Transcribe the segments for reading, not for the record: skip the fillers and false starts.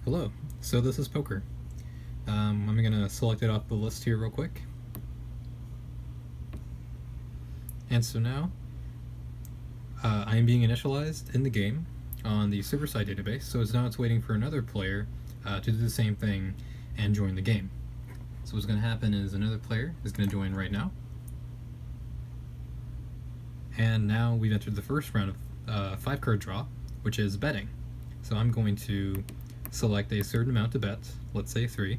Hello, so this is poker. I'm gonna select it off the list here real quick. And so now, I am being initialized in the game on the server-side database, so it's waiting for another player to do the same thing and join the game. So what's gonna happen is another player is gonna join right now. And now we've entered the first round of 5-card draw, which is betting. So I'm going to select a certain amount to bet, let's say 3.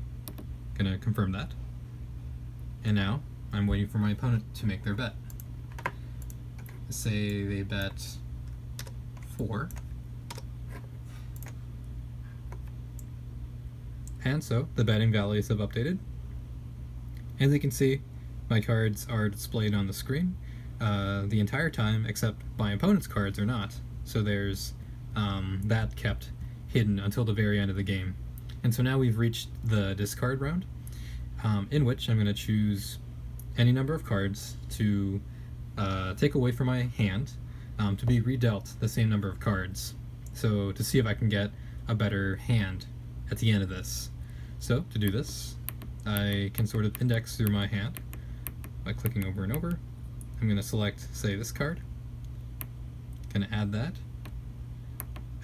Gonna confirm that. And now I'm waiting for my opponent to make their bet. Say they bet 4. And so the betting values have updated. As you can see, my cards are displayed on the screen the entire time, except my opponent's cards are not. So there's that kept hidden until the very end of the game. And so now we've reached the discard round, in which I'm going to choose any number of cards to take away from my hand to be redealt the same number of cards. So to see if I can get a better hand at the end of this. So to do this, I can sort of index through my hand by clicking over and over. I'm going to select, say, this card. Going to add that.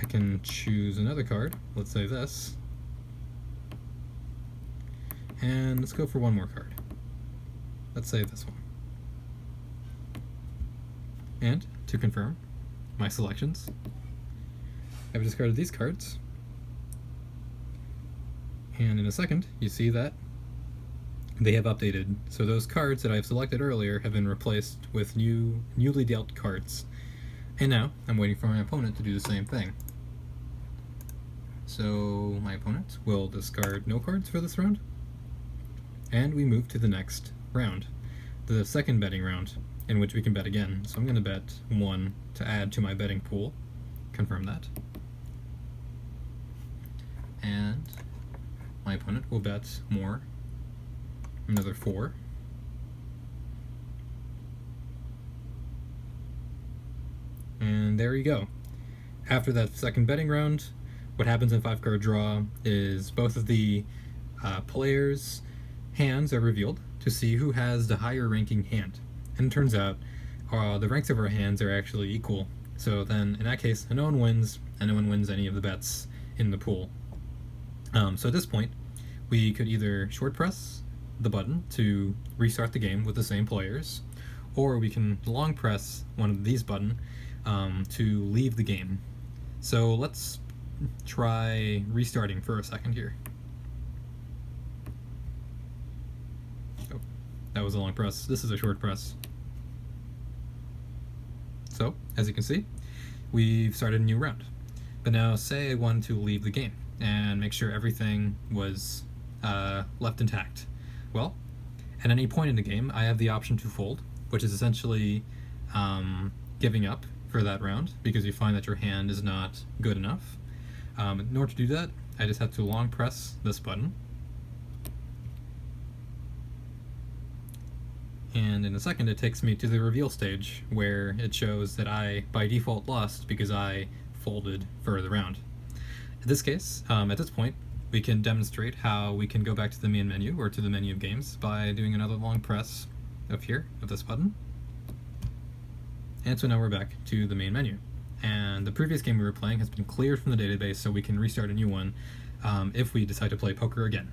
I can choose another card, let's say this. And let's go for one more card. Let's say this one. And to confirm my selections, I've discarded these cards. And in a second, you see that they have updated. So those cards that I've selected earlier have been replaced with newly dealt cards. And now I'm waiting for my opponent to do the same thing. So my opponent will discard no cards for this round. And we move to the next round, the second betting round, in which we can bet again. So I'm going to bet 1 to add to my betting pool. Confirm that. And my opponent will bet more, another 4. And there you go. After that second betting round, what happens in 5-card draw is both of the players' hands are revealed to see who has the higher ranking hand. And it turns out the ranks of our hands are actually equal. So then, in that case, no one wins, and no one wins any of the bets in the pool. So at this point, we could either short press the button to restart the game with the same players, or we can long press one of these buttons to leave the game. So let's try restarting for a second here. Oh, that was a long press. This is a short press. So, as you can see, we've started a new round. But now say I wanted to leave the game and make sure everything was left intact. Well, at any point in the game, I have the option to fold, which is essentially giving up for that round because you find that your hand is not good enough. In order to do that, I just have to long press this button. And in a second, it takes me to the reveal stage where it shows that I, by default, lost because I folded for the round. In this case, at this point, we can demonstrate how we can go back to the main menu or to the menu of games by doing another long press of this button. And so now we're back to the main menu. And the previous game we were playing has been cleared from the database, so we can restart a new one if we decide to play poker again.